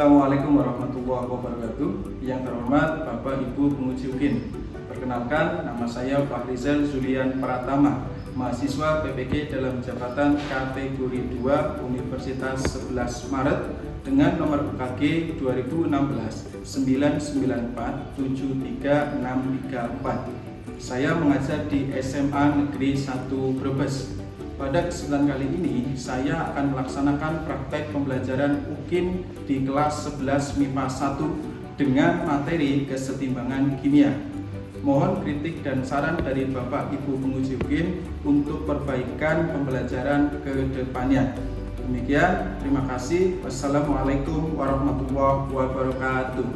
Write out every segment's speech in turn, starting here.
Assalamualaikum warahmatullahi wabarakatuh. Yang terhormat Bapak Ibu penguji UKIN. Perkenalkan, nama saya Fahrizal Zulian Pratama, mahasiswa PPG dalam jabatan kategori 2 Universitas 11 Maret dengan nomor UKG 2016 994 73634. Saya mengajar di SMA Negeri 1 Brebes. Pada kesempatan kali ini, saya akan melaksanakan praktek pembelajaran UKIN di kelas 11 MIPA 1 dengan materi kesetimbangan kimia. Mohon kritik dan saran dari Bapak Ibu penguji UKIN untuk perbaikan pembelajaran ke depannya. Demikian, terima kasih. Wassalamualaikum warahmatullahi wabarakatuh.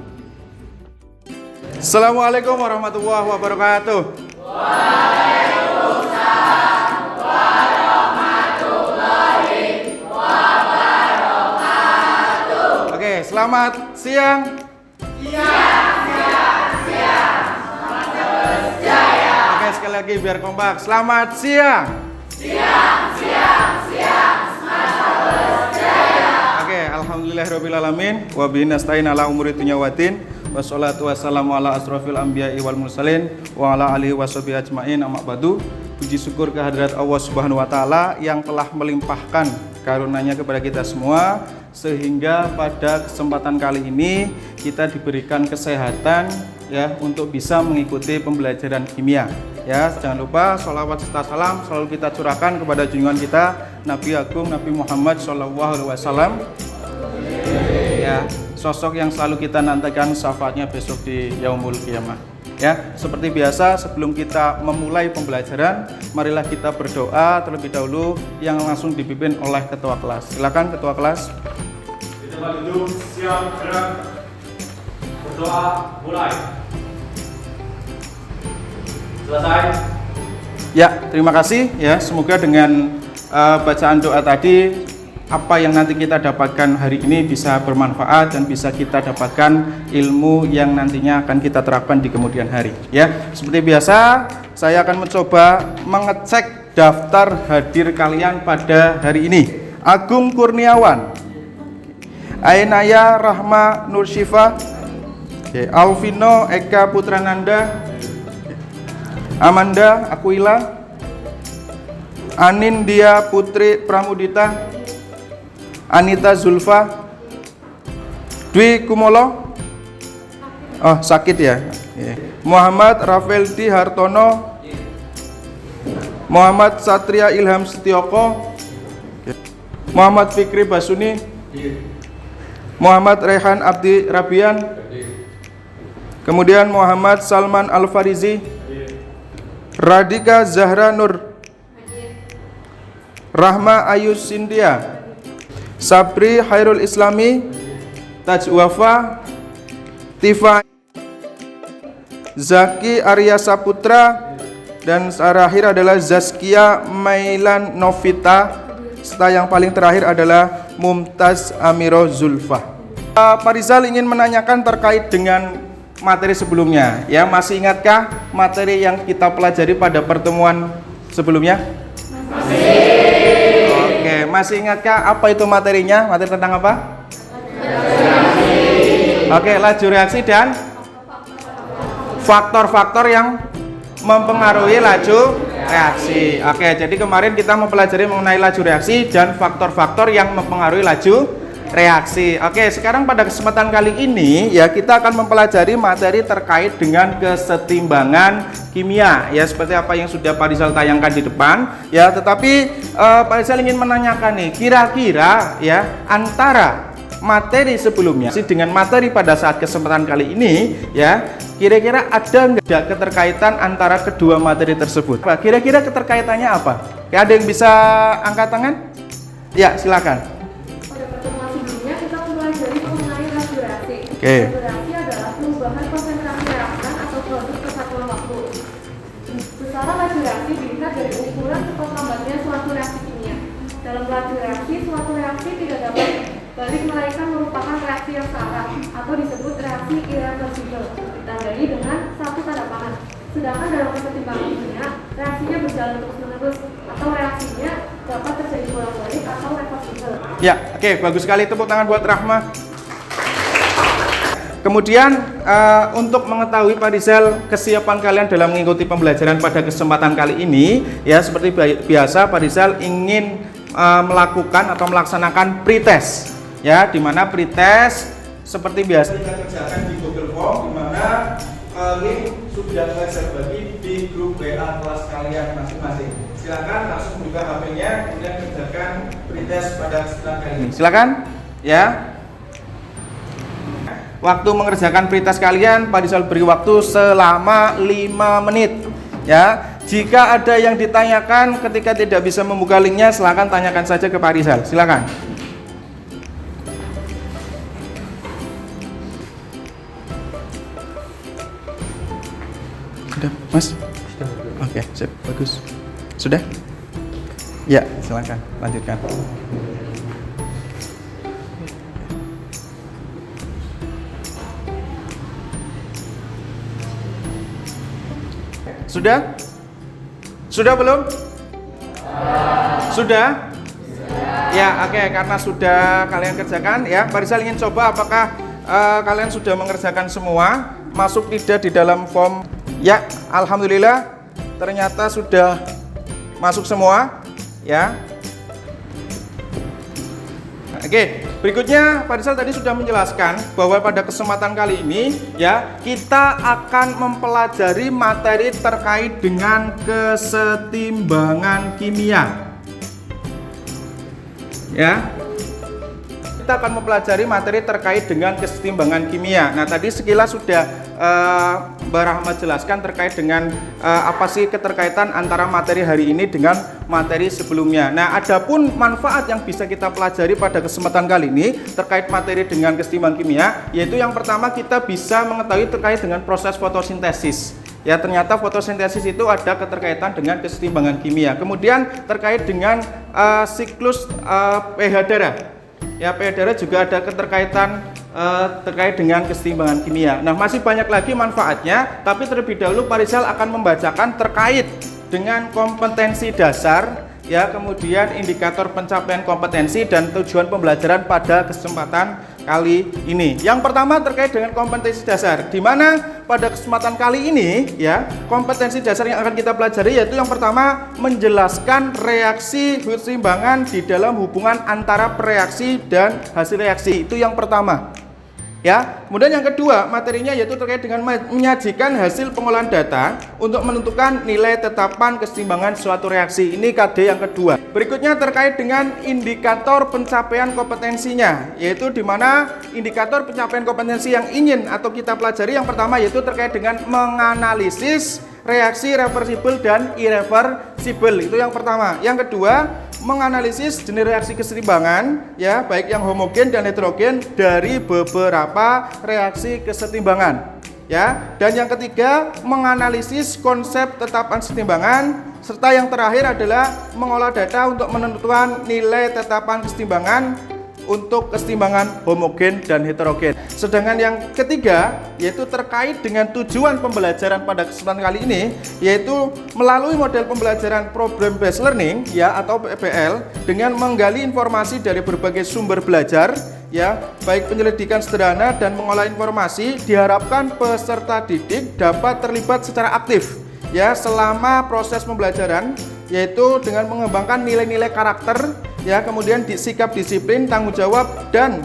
Assalamualaikum warahmatullahi wabarakatuh. Selamat siang. Oke, sekali lagi biar kompak. Selamat siang. Oke, alhamdulillahirobbilalamin. Wa bihi nasta'in ala umuri dunya waddin. Wassalatu wassalamu ala asrofil anbiya'i wal mursalin wa ala alihi washabihi ajmain, amma ba'du. Puji syukur kehadirat Allah Subhanahu wa taala yang telah melimpahkan karunia-Nya kepada kita semua, sehingga pada kesempatan kali ini kita diberikan kesehatan ya untuk bisa mengikuti pembelajaran kimia. Ya, jangan lupa sholawat serta salam selalu kita curahkan kepada junjungan kita Nabi Agung Nabi Muhammad SAW. Ya, sosok yang selalu kita nantikan syafaatnya besok di Yaumul Qiyamah. Ya, seperti biasa sebelum kita memulai pembelajaran, marilah kita berdoa terlebih dahulu yang langsung dipimpin oleh ketua kelas. Silakan ketua kelas. Kita duduk, siap, gerak, berdoa, mulai. Selesai. Ya, terima kasih ya. Semoga dengan bacaan doa tadi apa yang nanti kita dapatkan hari ini bisa bermanfaat dan bisa kita dapatkan ilmu yang nantinya akan kita terapkan di kemudian hari. Ya, seperti biasa saya akan mencoba mengecek daftar hadir kalian pada hari ini. Agung Kurniawan, Ainaya Rahma Nursyifa, Alvino Eka Putrananda, Amanda Aquila, Anindia Putri Pramudita, Anita Zulfa, Dwi Kumolo, oh sakit ya, Muhammad Rafeldi Hartono, Muhammad Satria Ilham Setioko, Muhammad Fikri Basuni, Muhammad Rehan Abdi Rabian, kemudian Muhammad Salman Al-Farizi, Radika Zahra Nur, Rahma Ayu Sindia, Sabri Hairul Islami, Taj Wafa, Tifa, Zaki Arya Saputra, dan terakhir adalah Zaskia Mailan Novita, serta yang paling terakhir adalah Mumtaz Amiro Zulfa. Pak Rizal ingin menanyakan terkait dengan materi sebelumnya. Ya, masih ingatkah materi yang kita pelajari pada pertemuan sebelumnya? Masih. Oke, masih ingatkah apa itu materinya? Materi tentang apa? Oke, laju reaksi dan faktor-faktor yang mempengaruhi laju reaksi. Oke, jadi kemarin kita mempelajari mengenai laju reaksi dan faktor-faktor yang mempengaruhi laju reaksi. Oke, sekarang pada kesempatan kali ini ya kita akan mempelajari materi terkait dengan kesetimbangan kimia ya, seperti apa yang sudah Pak Rizal tayangkan di depan ya. Tetapi Pak Rizal ingin menanyakan nih, kira-kira ya antara materi sebelumnya dengan materi pada saat kesempatan kali ini ya, kira-kira ada nggak keterkaitan antara kedua materi tersebut? Kira-kira keterkaitannya apa? Ada yang bisa angkat tangan? Ya, silakan. Pada pertemuan sebelumnya kita mempelajari mengenai laju reaksi. Oke. Laju reaksi adalah perubahan konsentrasi reaktan atau produk kesatuan waktu. Besaran laju reaksi dilihat dari ukuran cepat lambatnya suatu reaksi kimia. Dalam laju reaksi, suatu reaksi tidak dapat balik melainkan merupakan reaksi yang syarat atau disebut reaksi irreversibel, ditandai dengan satu tanda panah. Sedangkan dalam kesetimbangan kimia, reaksinya berjalan terus-menerus atau reaksinya dapat terjadi bolak-balik atau reversibel. Ya, oke, bagus sekali, tepuk tangan buat Rahma. kemudian untuk mengetahui Pak Rizal kesiapan kalian dalam mengikuti pembelajaran pada kesempatan kali ini, ya seperti biasa Pak Rizal ingin melakukan atau melaksanakan pretest, ya, di mana pretest seperti biasa kita kerjakan di Google Form, di mana link sudah saya bagi di grup WA kelas kalian masing-masing. Silakan langsung buka HP-nya kemudian kerjakan pretest pada kesempatan kali ini. Silakan, ya. Waktu mengerjakan pretest kalian, Pak Rizal beri waktu selama 5 menit. Ya, jika ada yang ditanyakan ketika tidak bisa membuka linknya, silakan tanyakan saja ke Pak Rizal. Silakan. Sudah, Mas? Oke, sip, bagus. Sudah? Ya, silakan lanjutkan. Sudah? Sudah belum? Sudah? Ya, oke, karena sudah kalian kerjakan, ya. Pak Rizal ingin coba apakah kalian sudah mengerjakan semua, masuk tidak di dalam form. Ya, alhamdulillah ternyata sudah masuk semua, ya. Oke, berikutnya Pak Rizal tadi sudah menjelaskan bahwa pada kesempatan kali ini, ya, kita akan mempelajari materi terkait dengan kesetimbangan kimia. Ya. Kita akan mempelajari materi terkait dengan kesetimbangan kimia. Nah, tadi sekilas sudah Mbak Rahmat jelaskan terkait dengan apa sih keterkaitan antara materi hari ini dengan materi sebelumnya. Nah, adapun manfaat yang bisa kita pelajari pada kesempatan kali ini terkait materi dengan kesetimbangan kimia, yaitu yang pertama kita bisa mengetahui terkait dengan proses fotosintesis. Ya, ternyata fotosintesis itu ada keterkaitan dengan kesetimbangan kimia. Kemudian terkait dengan siklus pH darah. Ya, pH darah juga ada keterkaitan terkait dengan kesetimbangan kimia. Nah, masih banyak lagi manfaatnya, tapi terlebih dahulu Pak Rizal akan membacakan terkait dengan kompetensi dasar, ya, kemudian indikator pencapaian kompetensi dan tujuan pembelajaran pada kesempatan kali ini. Yang pertama terkait dengan kompetensi dasar, di mana pada kesempatan kali ini, ya, kompetensi dasar yang akan kita pelajari yaitu yang pertama menjelaskan reaksi keseimbangan di dalam hubungan antara reaksi dan hasil reaksi. Itu yang pertama. Ya, kemudian yang kedua materinya yaitu terkait dengan menyajikan hasil pengolahan data untuk menentukan nilai tetapan keseimbangan suatu reaksi. Ini KD yang kedua. Berikutnya terkait dengan indikator pencapaian kompetensinya, yaitu di mana indikator pencapaian kompetensi yang ingin atau kita pelajari yang pertama yaitu terkait dengan menganalisis reaksi reversibel dan irreversibel. Itu yang pertama. Yang kedua, menganalisis jenis reaksi kesetimbangan, ya, baik yang homogen dan heterogen dari beberapa reaksi kesetimbangan, ya. Dan yang ketiga, menganalisis konsep tetapan kesetimbangan, serta yang terakhir adalah mengolah data untuk menentukan nilai tetapan kesetimbangan untuk kesetimbangan homogen dan heterogen. Sedangkan yang ketiga yaitu terkait dengan tujuan pembelajaran pada kesempatan kali ini, yaitu melalui model pembelajaran problem based learning, ya, atau PBL, dengan menggali informasi dari berbagai sumber belajar, ya, baik penyelidikan sederhana dan mengolah informasi, diharapkan peserta didik dapat terlibat secara aktif, ya, selama proses pembelajaran, yaitu dengan mengembangkan nilai-nilai karakter, ya, kemudian sikap disiplin, tanggung jawab dan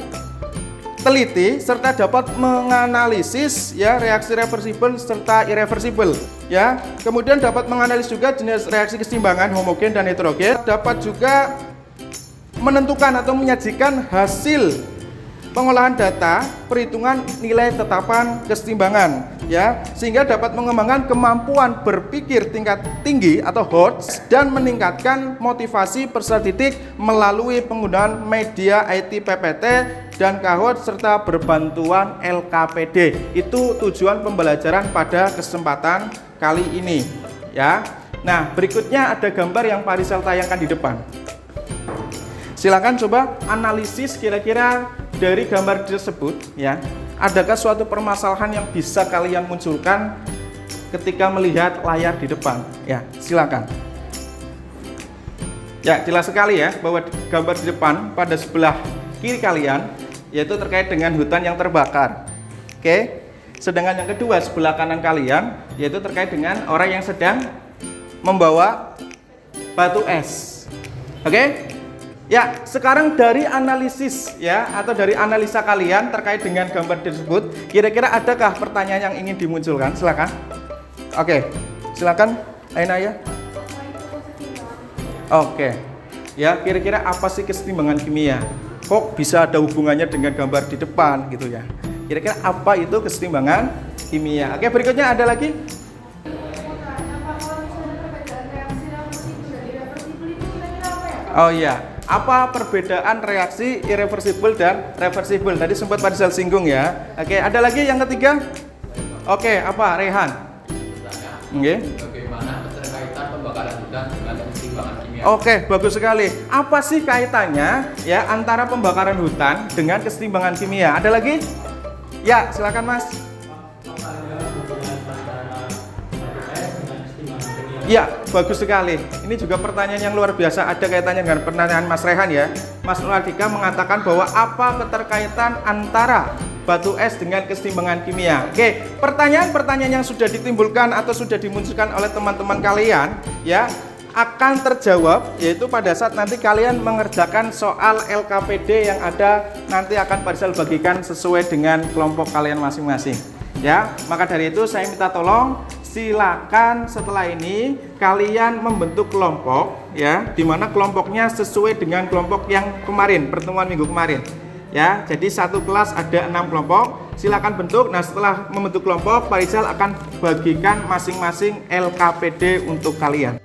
teliti, serta dapat menganalisis, ya, reaksi reversibel serta irreversibel, ya. Kemudian dapat menganalisis juga jenis reaksi keseimbangan homogen dan heterogen, dapat juga menentukan atau menyajikan hasil pengolahan data, perhitungan nilai tetapan kesetimbangan, ya, sehingga dapat mengembangkan kemampuan berpikir tingkat tinggi atau HOTS dan meningkatkan motivasi peserta didik melalui penggunaan media IT PPT dan KHOT serta berbantuan LKPD. Itu tujuan pembelajaran pada kesempatan kali ini, ya. Nah, berikutnya ada gambar yang Pak Rizal tayangkan di depan. Silakan coba analisis kira-kira dari gambar tersebut, ya. Adakah suatu permasalahan yang bisa kalian munculkan ketika melihat layar di depan? Ya, silakan. Ya, jelas sekali ya bahwa gambar di depan pada sebelah kiri kalian yaitu terkait dengan hutan yang terbakar. Oke. Sedangkan yang kedua sebelah kanan kalian yaitu terkait dengan orang yang sedang membawa batu es. Oke? Ya, sekarang dari analisis ya atau dari analisa kalian terkait dengan gambar tersebut, kira-kira adakah pertanyaan yang ingin dimunculkan? Silakan. Oke. Silakan Aina ya. Oke. Ya, kira-kira apa sih kesetimbangan kimia? Kok bisa ada hubungannya dengan gambar di depan gitu ya? Kira-kira apa itu kesetimbangan kimia? Oke, berikutnya ada lagi? Oh iya, apa perbedaan reaksi irreversibel dan reversibel? Tadi sempat Pak Rizal singgung ya. Oke, ada lagi yang ketiga? Oke, apa? Rehan? Oke. Bagaimana keterkaitan pembakaran hutan dengan kesetimbangan kimia? Oke, bagus sekali. Apa sih kaitannya ya antara pembakaran hutan dengan kesetimbangan kimia? Ada lagi? Ya, silakan Mas. Ya, bagus sekali. Ini juga pertanyaan yang luar biasa. Ada kaitannya dengan pertanyaan Mas Rehan ya. Mas Nulardika mengatakan bahwa apa keterkaitan antara batu es dengan kesetimbangan kimia. Oke, pertanyaan-pertanyaan yang sudah ditimbulkan atau sudah dimunculkan oleh teman-teman kalian ya akan terjawab yaitu pada saat nanti kalian mengerjakan soal LKPD yang ada nanti akan Pak Rizal bagikan sesuai dengan kelompok kalian masing-masing ya. Maka dari itu saya minta tolong silakan setelah ini kalian membentuk kelompok ya, dimana kelompoknya sesuai dengan kelompok yang kemarin pertemuan minggu kemarin ya. Jadi satu kelas ada 6 kelompok, silakan bentuk. Nah, setelah membentuk kelompok Pak Rizal akan bagikan masing-masing LKPD untuk kalian.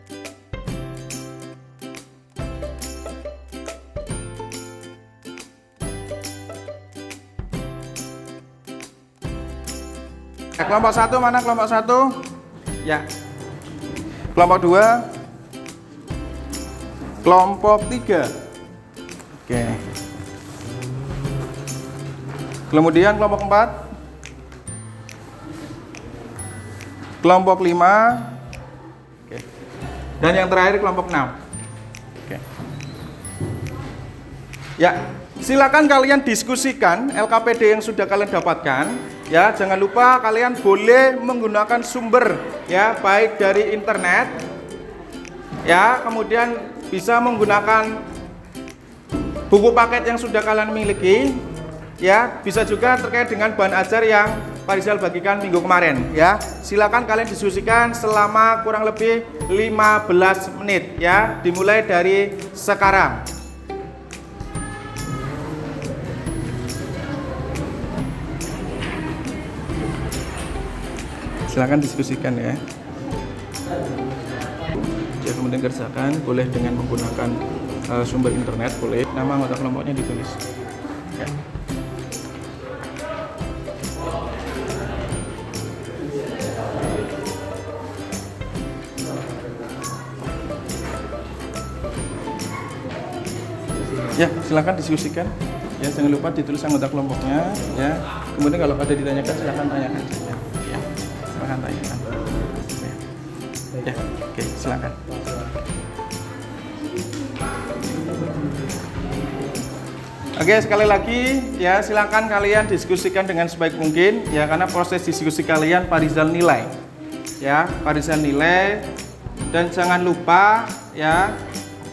Kelompok 1 mana? Kelompok 1 ya. Kelompok 2, kelompok 3. Oke. Kemudian kelompok 4, kelompok 5. Oke. Dan yang terakhir kelompok 6. Oke. Ya, silakan kalian diskusikan LKPD yang sudah kalian dapatkan. Ya, jangan lupa kalian boleh menggunakan sumber ya, baik dari internet ya, kemudian bisa menggunakan buku paket yang sudah kalian miliki ya, bisa juga terkait dengan bahan ajar yang Pak Rizal bagikan minggu kemarin ya. Silakan kalian diskusikan selama kurang lebih 15 menit ya, dimulai dari sekarang. Silakan diskusikan ya. Ya, kemudian kerjakan boleh dengan menggunakan sumber internet, boleh. Nama anggota kelompoknya ditulis. Ya. Ya, silakan diskusikan. Ya, jangan lupa ditulis anggota kelompoknya. Ya, kemudian kalau ada ditanyakan silakan tanyakan saja. Ya, silakan tanyakan. Ya, oke, silakan. Oke, sekali lagi ya, silakan kalian diskusikan dengan sebaik mungkin ya, karena proses diskusi kalian Pak Rizal nilai. Ya, Pak Rizal nilai. Dan jangan lupa ya,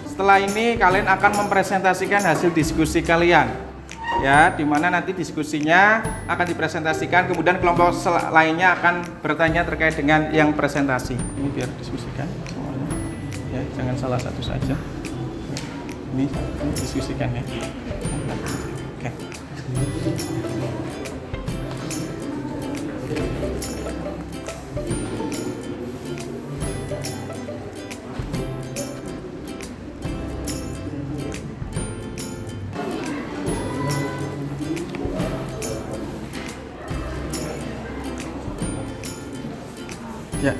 setelah ini kalian akan mempresentasikan hasil diskusi kalian. Ya, dimana nanti diskusinya akan dipresentasikan, kemudian kelompok lainnya akan bertanya terkait dengan yang presentasi. Ini biar diskusikan semuanya. Ya, jangan salah satu saja. Ini diskusikan ya. Oke. Ya,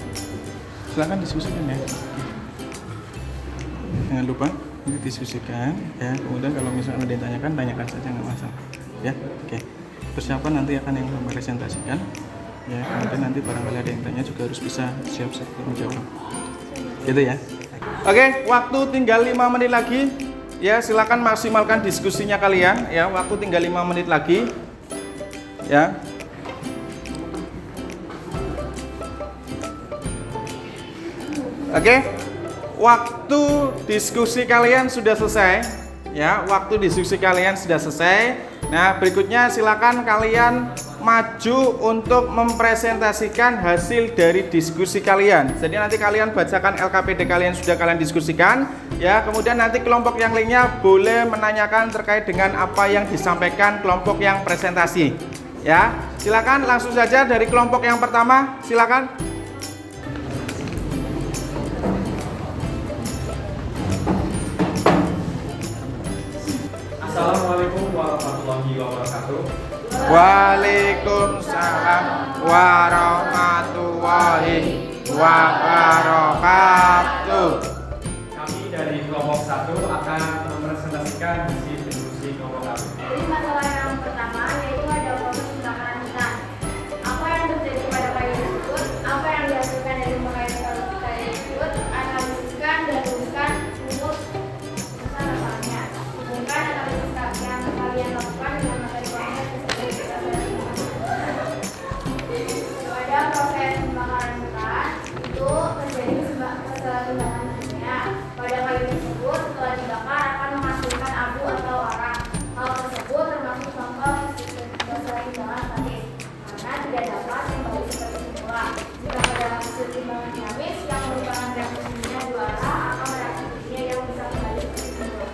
silakan diskusikan ya. Jangan lupa ini diskusikan ya. Kemudian kalau misalnya ada yang ditanyakan, tanyakan saja, nggak masalah. Ya, oke. Persiapan nanti akan yang mempresentasikan. Ya, kemudian nanti barangkali ada yang tanya juga harus bisa siap-siap untuk menjawab. Gitu ya. Oke, waktu tinggal 5 menit lagi. Ya, silakan maksimalkan diskusinya kalian. Ya, waktu tinggal 5 menit lagi. Ya. Oke. Waktu diskusi kalian sudah selesai. Ya, waktu diskusi kalian sudah selesai. Nah, berikutnya silakan kalian maju untuk mempresentasikan hasil dari diskusi kalian. Jadi nanti kalian bacakan LKPD kalian sudah kalian diskusikan, ya. Kemudian nanti kelompok yang lainnya boleh menanyakan terkait dengan apa yang disampaikan kelompok yang presentasi. Ya, silakan langsung saja dari kelompok yang pertama, silakan. Assalamualaikum warahmatullahi wabarakatuh. Waalaikumsalam warahmatullahi wabarakatuh. Kami dari kelompok 1 akan mempresentasikan hasil diskusi kelompok kami. Jadi masalah yang pertama yaitu ada proses pembakaran hutan. Apa yang terjadi pada kayu tersebut? Apa yang dihasilkan dari pembakaran kayu tersebut? Analisiskan dan tuliskan untuk dasarnya. Hubungkan analisis yang kalian lakukan dengan materi proses pada proses pembakaran hutan itu terjadi keseimbangan kimia pada kayu tersebut. Setelah dibakar akan menghasilkan abu atau arang. Hal tersebut termasuk contoh keseimbangan statis karena tidak dapat kembali seperti semula. Jika pada keseimbangan dinamis yang merupakan reaksi kimia dua arah akan reaksi kimia yang bisa kembali seperti semula.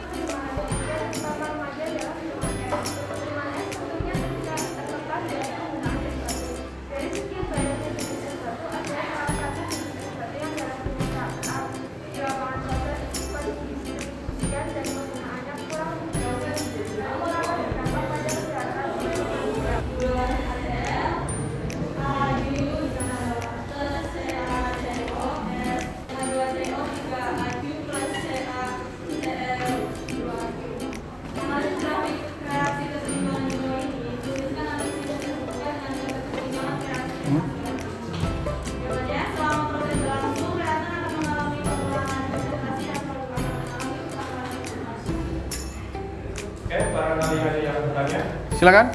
Oke, barangkali ada yang bertanya. Silakan.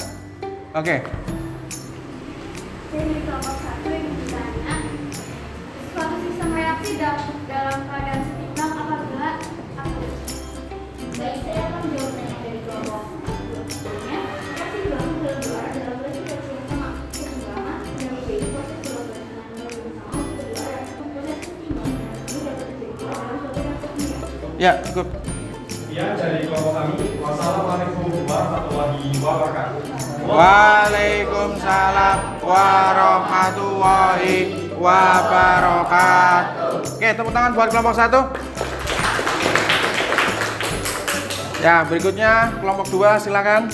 Oke. Jadi kelompok 1 yang ditanya, suatu sistem reaksi dalam keadaan seimbang apabila baik saya akan menjawabnya dari kelompok sebelumnya. Reaksi dibangun dalam dua arah dalam proses reaksi yang sama. Keseimbangan dan menjadi proses berlawanan yang sama untuk kedua arah. Proses seimbang ini dapat terjadi dalam suatu reaksi kimia. Ya, cukup. Sekian dari kelompok kami. Wassalamualaikum warahmatullahi wabarakatuh. Waalaikumsalam warahmatullahi wabarakatuh. Oke, tepuk tangan buat kelompok 1. Ya, berikutnya kelompok 2, silakan.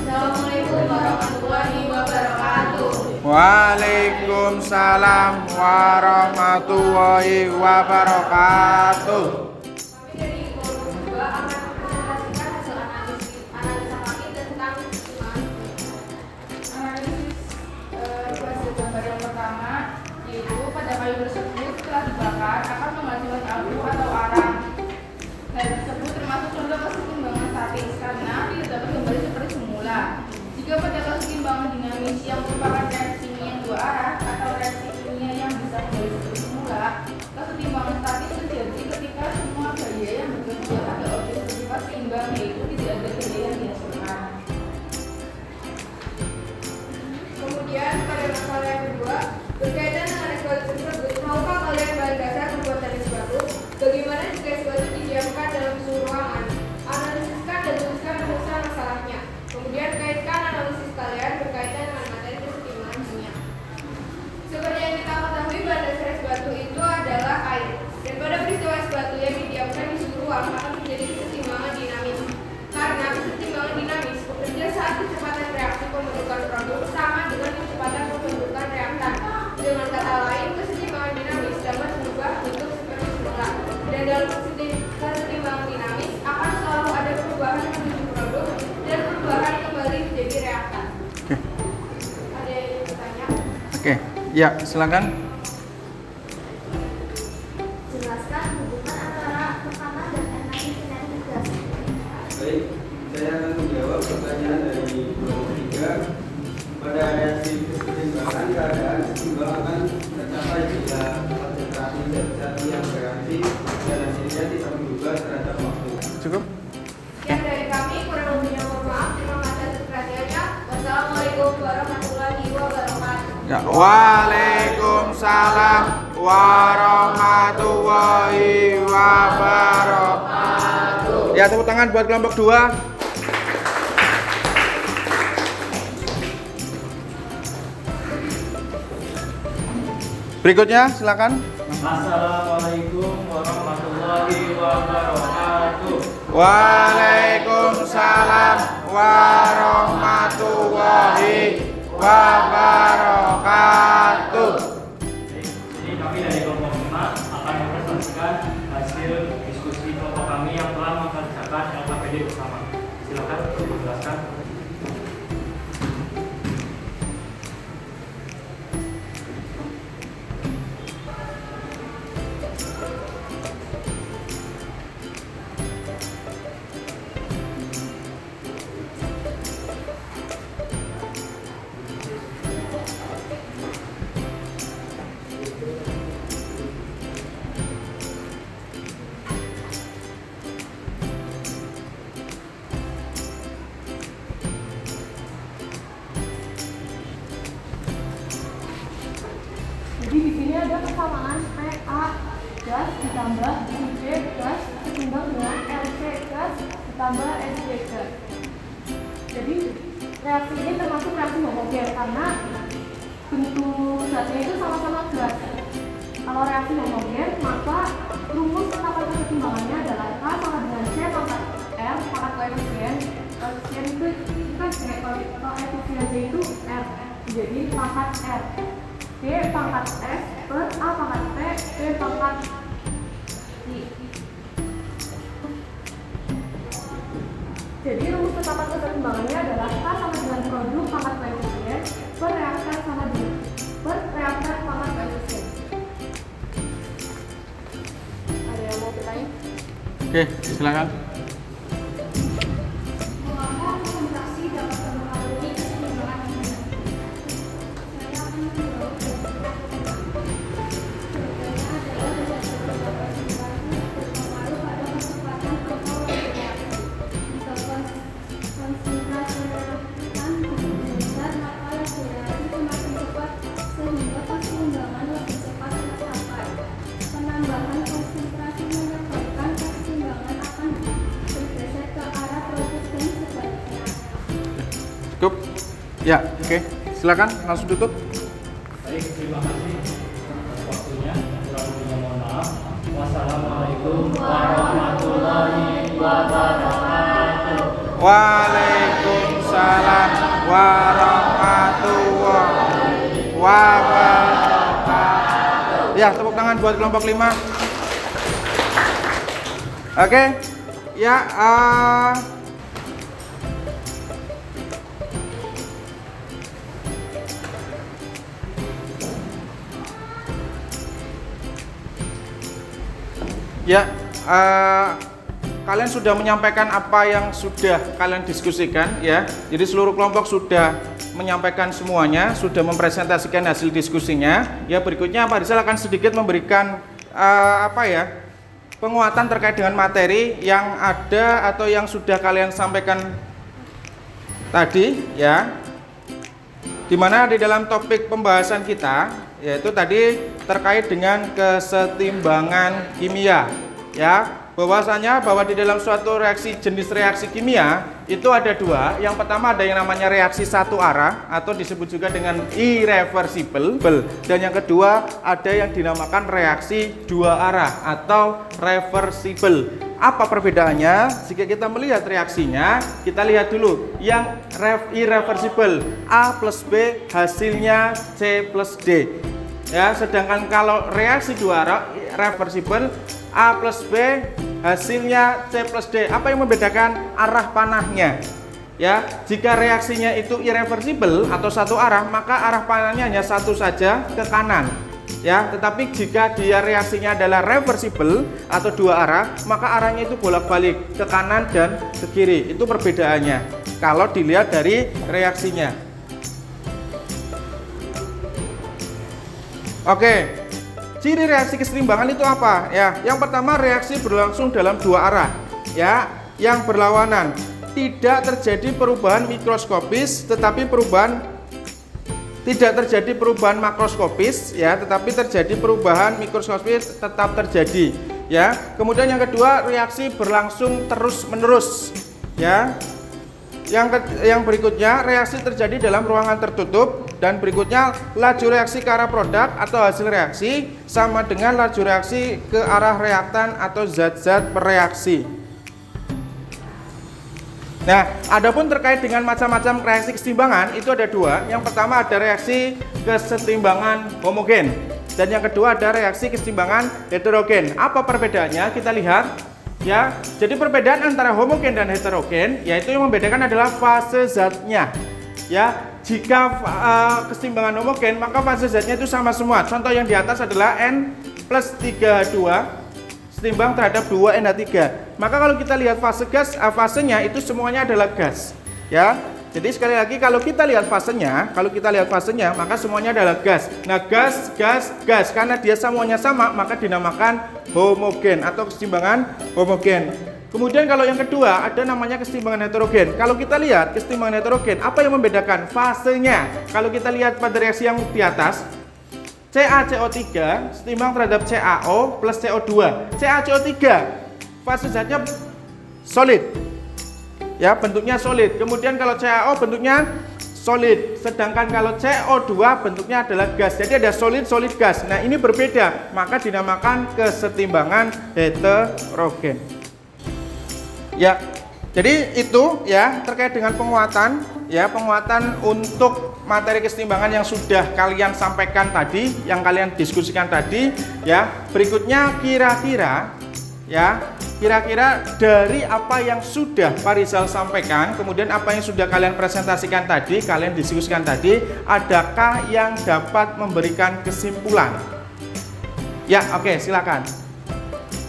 Assalamualaikum warahmatullahi wabarakatuh. Waalaikumsalam warahmatullahi wabarakatuh. Kami dari kelompok 2 akan mempresentasikan hasil analisa kami tentang keseimbangan. Analisis hasil gambar yang pertama yaitu pada kayu tersebut setelah dibakar akan menghasilkan abu atau arang. Hal tersebut termasuk contoh keseimbangan statis karena tidak dapat kembali seperti semula. Jika pada keseimbangan dinamis yang merupakan reaksi kimia dua arah atau reaksi kimia yang bisa kembali seperti semula, keseimbangan statis terjadi ketika semua gaya yang bekerja pada objek bersifat seimbang, yaitu tidak ada gaya yang dihasilkan. Kemudian pada masalah yang kedua, berkaitan dengan es batu tersebut, maukah kalian bahan dasar pembuatan es batu? Bagaimana jika es batu didiamkan dalam suhu ruangan? Analisiskan dan tuliskan rumusnya masalahnya. Kemudian kaitkan analisis kalian berkaitan dengan materi keseimbangan kimia. Seperti yang kita ketahui, bahan dasar es batu itu adalah air. Dan pada peristiwa es batu yang didiamkan di suhu ruang akan menjadi keseimbangan dinamis. Karena keseimbangan dinamis bekerja saat kecepatan reaksi pembentukan produk sama dengan kecepatan pembentukan reaktan. Dengan kata lain, keseimbangan dinamis dapat berubah bentuk seperti semula. Dan dalam keseimbangan dinamis akan selalu ada perubahan menuju produk dan perubahan kembali menjadi reaktan. Ada yang bertanya? Oke, ya, silakan. Jelaskan hubungan antara tekanan dan energi kinetik gas. Baik, saya akan menjawab pertanyaan dari kelompok 3. Pada reaksi keseimbangan keadaan keseimbangan tercapai jika konsentrasi zat yang bereaksi dan hasilnya tidak berubah terhadap waktu. Cukup? Sekian dari kami, kurang lebihnya mohon maaf. Terima kasih atas perhatiannya. Wassalamualaikum warahmatullahi wabarakatuh. Ya, Waalaikumsalam warahmatullahi wabarakatuh. Ya, tepuk tangan buat kelompok 2. Berikutnya silakan. Assalamualaikum warahmatullahi wabarakatuh. Waalaikumsalam warahmatullahi wabarakatuh. Jadi kami dari kelompok 5 akan mempresentasikan hasil diskusi kelompok kami yang telah mengerjakan LKPD bersama. Silakan dijelaskan. Jadi di sini ada kesamaan PA gas ditambah QC gas seimbang dengan LC gas ditambah SC gas. Jadi reaksi ini termasuk reaksi homogen karena bentuk zatnya itu sama-sama gas. Kalau reaksi homogen, maka rumus penetapan keseimbangannya adalah K sama dengan C pangkat R pangkat koefisien. Koefisien itu kan koefisien C itu R, jadi pangkat R. D pangkat S per A pangkat T B pangkat I. Jadi rumus penetapan keseimbangannya adalah K sama dengan produk pangkat koefisien per reaktan sama dengan per reaktan pangkat koefisien. Ada yang mau bertanya? Oke, silakan. Mengapa konsentrasi dapat mempengaruhi keseimbangan kimia? Saya akan menjawab. Cukup? Ya, oke. Silakan langsung tutup. Baik, terima kasih atas waktunya. Kurang lebihnya mohon maaf. Wassalamualaikum warahmatullahi wabarakatuh. Waalaikumsalam warahmatullahi wabarakatuh. Ya, tepuk tangan buat kelompok 5. Oke. Ya, ya, kalian sudah menyampaikan apa yang sudah kalian diskusikan ya. Jadi seluruh kelompok sudah menyampaikan semuanya, sudah mempresentasikan hasil diskusinya. Ya, berikutnya Pak Rizal akan sedikit memberikan penguatan terkait dengan materi yang ada atau yang sudah kalian sampaikan tadi ya. Dimana di dalam topik pembahasan kita yaitu tadi terkait dengan kesetimbangan kimia ya, bahwasanya bahwa di dalam suatu jenis reaksi kimia itu ada dua. Yang pertama ada yang namanya reaksi satu arah atau disebut juga dengan irreversible, dan yang kedua ada yang dinamakan reaksi dua arah atau reversible. Apa perbedaannya? Jika kita melihat reaksinya, kita lihat dulu yang irreversible, A plus B hasilnya C plus D ya. Sedangkan kalau reaksi dua arah reversible, A plus B hasilnya C plus D. Apa yang membedakan? Arah panahnya ya. Jika reaksinya itu irreversible atau satu arah, maka arah panahnya hanya satu saja, ke kanan ya. Tetapi jika dia reaksinya adalah reversible atau dua arah, maka arahnya itu bolak-balik ke kanan dan ke kiri. Itu perbedaannya kalau dilihat dari reaksinya. Oke. Ciri reaksi kesetimbangan itu apa? Ya, yang pertama reaksi berlangsung dalam dua arah. Ya, yang berlawanan. Tidak terjadi perubahan mikroskopis, tetapi tidak terjadi perubahan makroskopis, ya, tetapi terjadi perubahan mikroskopis tetap terjadi. Ya, kemudian yang kedua reaksi berlangsung terus-menerus. Ya, yang berikutnya reaksi terjadi dalam ruangan tertutup, dan berikutnya laju reaksi ke arah produk atau hasil reaksi sama dengan laju reaksi ke arah reaktan atau zat-zat bereaksi. Nah, adapun terkait dengan macam-macam reaksi kesetimbangan itu ada dua. Yang pertama ada reaksi kesetimbangan homogen, dan yang kedua ada reaksi kesetimbangan heterogen. Apa perbedaannya? Kita lihat. Ya, jadi perbedaan antara homogen dan heterogen yaitu yang membedakan adalah fase zatnya. Ya, jika kesetimbangan homogen maka fase zatnya itu sama semua. Contoh yang di atas adalah N+32 setimbang terhadap 2NH3. Maka kalau kita lihat fase gas, fasenya itu semuanya adalah gas. Ya. Jadi sekali lagi kalau kita lihat fasenya, maka semuanya adalah gas. Nah, gas karena dia semuanya sama, maka dinamakan homogen atau kesetimbangan homogen. Kemudian kalau yang kedua ada namanya kesetimbangan heterogen. Kalau kita lihat kesetimbangan heterogen, apa yang membedakan fasenya? Kalau kita lihat pada reaksi yang di atas, CaCO3 setimbang terhadap CaO plus CO2. CaCO3 fase zatnya solid. Ya, bentuknya solid. Kemudian kalau CaO bentuknya solid, sedangkan kalau CO2 bentuknya adalah gas. Jadi ada solid gas. Nah, ini berbeda, maka dinamakan kesetimbangan heterogen. Ya. Jadi itu ya terkait dengan penguatan untuk materi kesetimbangan yang sudah kalian sampaikan tadi, yang kalian diskusikan tadi ya. Berikutnya kira-kira dari apa yang sudah Pak Rizal sampaikan, kemudian apa yang sudah kalian presentasikan tadi, kalian diskusikan tadi, adakah yang dapat memberikan kesimpulan? Ya, oke, silakan.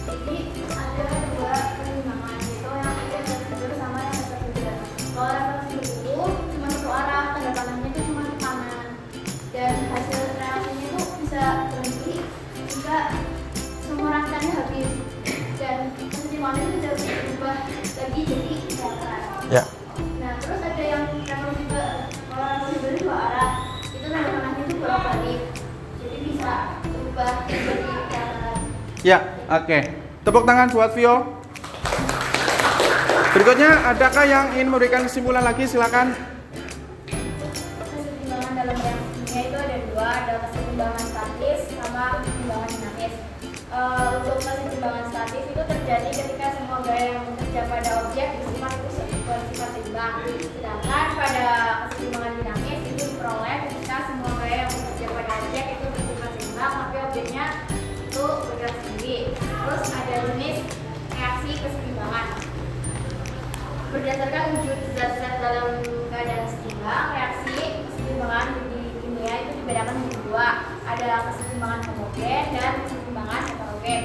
Jadi ada dua keseimbangan, yaitu yang reversibel sama yang heterogen. Kalau reversibel itu cuma satu arah, tanda panahnya itu cuma ke kanan, dan hasil reaksinya itu bisa berhenti jika semua rangkaiannya habis, dan keseimbangan itu tidak bisa berubah lagi jadi datar. Ya. Nah, terus ada yang reversibel. Kalau reversibel dua arah, itu tanda panahnya itu bolak-balik, jadi bisa berubah jadi datar. Ya, oke. Tepuk tangan buat Vio. Berikutnya, adakah yang ingin memberikan kesimpulan lagi? Silakan. Keseimbangan dalam reaksi kimia itu ada dua, ada keseimbangan statis sama keseimbangan dinamis. Untuk keseimbangan statis itu terjadi ketika semua gaya yang bekerja pada objek bersifat seimbang. Sedangkan pada keseimbangan dinamis itu diperoleh ketika semua gaya yang bekerja pada objek itu bersifat seimbang, tapi objeknya itu bergerak sendiri. Terus ada jenis reaksi keseimbangan. Berdasarkan wujud zat-zat dalam keadaan seimbang, reaksi keseimbangan di kimia itu dibedakan menjadi dua. Ada keseimbangan homogen dan keseimbangan heterogen.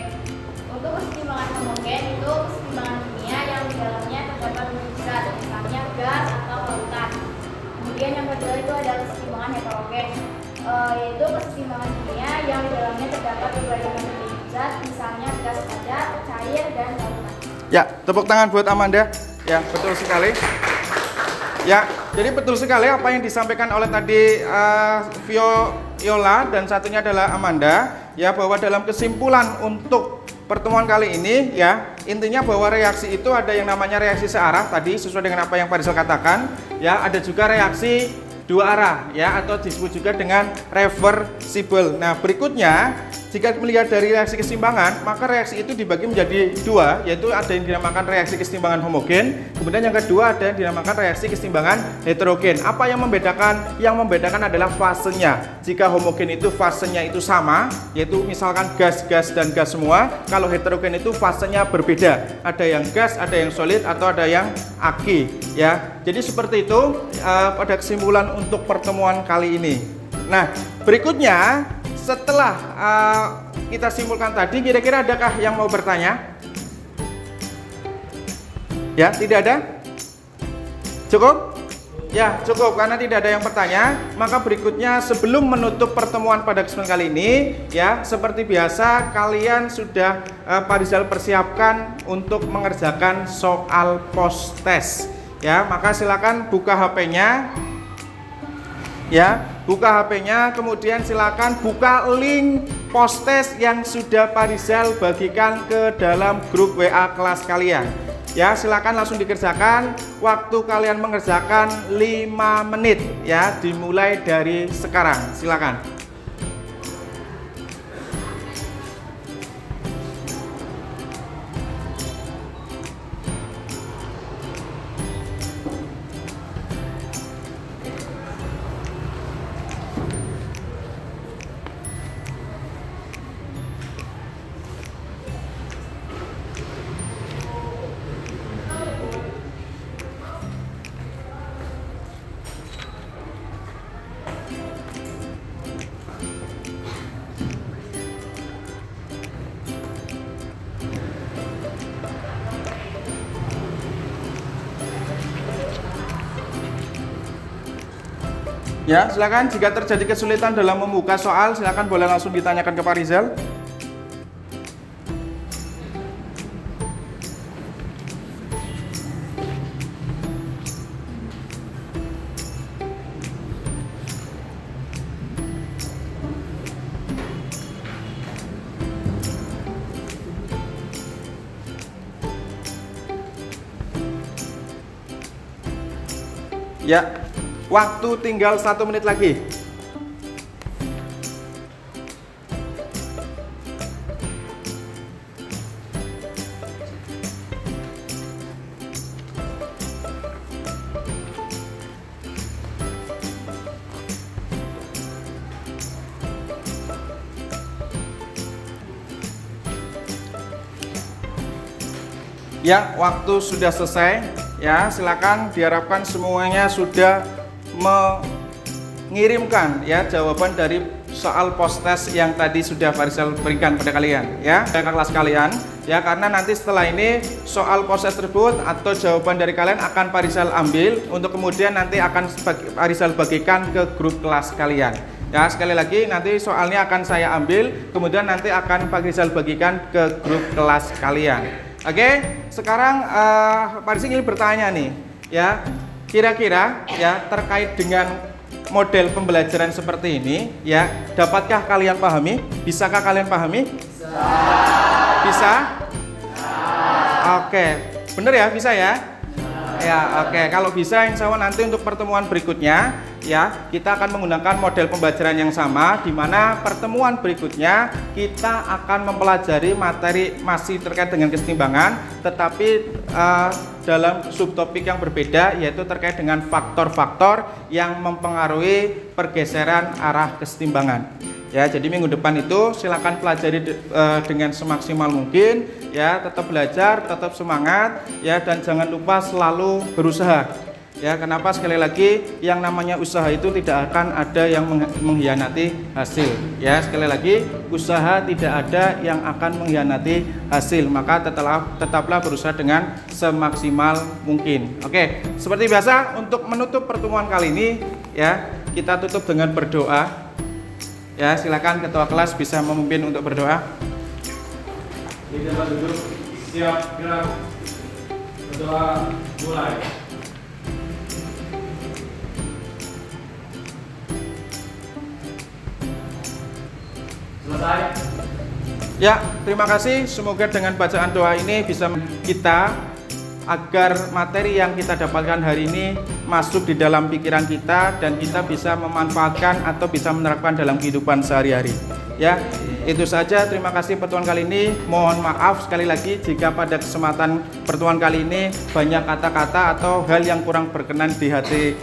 Untuk keseimbangan homogen itu keseimbangan kimia yang di dalamnya terdapat wujud zat, misalnya gas atau lautan. Kemudian yang kedua itu ada keseimbangan heterogen, yaitu keseimbangan kimia yang di dalamnya terdapat berbagai macam wujud zat, misalnya gas padat, cair, dan lautan. Ya, tepuk tangan buat Amanda. Ya, betul sekali. Ya, jadi betul sekali apa yang disampaikan oleh tadi Viola dan satunya adalah Amanda, ya, bahwa dalam kesimpulan untuk pertemuan kali ini, ya, intinya bahwa reaksi itu ada yang namanya reaksi searah tadi sesuai dengan apa yang Pak Rizal katakan, ya, ada juga reaksi dua arah, ya, atau disebut juga dengan reversible. Nah, berikutnya jika melihat dari reaksi keseimbangan, maka reaksi itu dibagi menjadi dua, yaitu ada yang dinamakan reaksi keseimbangan homogen, kemudian yang kedua ada yang dinamakan reaksi keseimbangan heterogen. Apa yang membedakan? Yang membedakan adalah fasenya. Jika homogen itu fasenya itu sama, yaitu misalkan gas dan gas semua. Kalau heterogen itu fasenya berbeda. Ada yang gas, ada yang solid, atau ada yang aki, ya. Jadi seperti itu pada kesimpulan untuk pertemuan kali ini. Nah, berikutnya setelah kita simpulkan tadi, kira-kira adakah yang mau bertanya? Ya, tidak ada? Cukup? Ya, cukup karena tidak ada yang bertanya. Maka berikutnya sebelum menutup pertemuan pada kesempatan kali ini, ya, seperti biasa kalian sudah Pak Rizal persiapkan untuk mengerjakan soal post test. Ya, maka silakan buka HP-nya. Ya, buka HP-nya, kemudian silakan buka link post test yang sudah Pak Rizal bagikan ke dalam grup WA kelas kalian. Ya, silakan langsung dikerjakan. Waktu kalian mengerjakan 5 menit ya, dimulai dari sekarang. Silakan. Ya, silakan jika terjadi kesulitan dalam membuka soal, silakan boleh langsung ditanyakan ke Pak Rizal. Ya, waktu tinggal 1 menit lagi. Ya, waktu sudah selesai. Ya, silakan diharapkan semuanya sudah mengirimkan ya jawaban dari soal post test yang tadi sudah Pak Rizal berikan pada kalian ya, ke kelas kalian ya, karena nanti setelah ini soal post test tersebut atau jawaban dari kalian akan Pak Rizal ambil untuk kemudian nanti akan Pak Rizal bagikan ke grup kelas kalian. Ya, sekali lagi nanti soalnya akan saya ambil, kemudian nanti akan Pak Rizal bagikan ke grup kelas kalian. Oke, sekarang Pak Rizal ingin bertanya nih, ya, kira-kira ya terkait dengan model pembelajaran seperti ini, ya, dapatkah kalian pahami? Bisakah kalian pahami? Bisa? Oke, bener ya, bisa ya? Ya, oke. Kalau bisa, insya Allah nanti untuk pertemuan berikutnya, ya, kita akan menggunakan model pembelajaran yang sama, di mana pertemuan berikutnya kita akan mempelajari materi masih terkait dengan kesetimbangan, tetapi dalam subtopik yang berbeda, yaitu terkait dengan faktor-faktor yang mempengaruhi pergeseran arah kesetimbangan. Ya, jadi minggu depan itu silakan pelajari dengan semaksimal mungkin ya, tetap belajar, tetap semangat ya, dan jangan lupa selalu berusaha. Ya, kenapa? Sekali lagi, yang namanya usaha itu tidak akan ada yang mengkhianati hasil. Ya, sekali lagi, usaha tidak ada yang akan mengkhianati hasil. Maka tetaplah berusaha dengan semaksimal mungkin. Oke, seperti biasa untuk menutup pertemuan kali ini ya, kita tutup dengan berdoa. Ya, silakan ketua kelas bisa memimpin untuk berdoa. Kita duduk, siap gerak, berdoa mulai. Selesai. Ya, terima kasih. Semoga dengan bacaan doa ini bisa kita agar materi yang kita dapatkan hari ini masuk di dalam pikiran kita dan kita bisa memanfaatkan atau bisa menerapkan dalam kehidupan sehari-hari. Ya, itu saja. Terima kasih pertemuan kali ini. Mohon maaf sekali lagi jika pada kesempatan pertemuan kali ini banyak kata-kata atau hal yang kurang berkenan di hati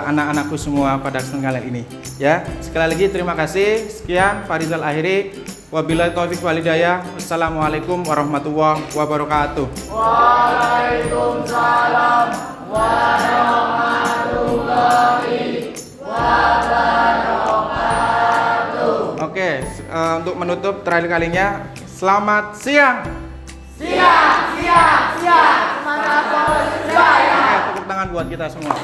anak-anakku semua pada kesempatan kali ini. Ya, sekali lagi terima kasih. Sekian, Pak Rizal akhiri. Wabillahi taufiq wal hidayah. Wassalamualaikum warahmatullahi wabarakatuh. Waalaikumsalam warahmatullahi wabarakatuh. Oke, untuk menutup terakhir kalinya, selamat siang. Siang. Semangat bos. Oke, tepuk tangan buat buat kita semua.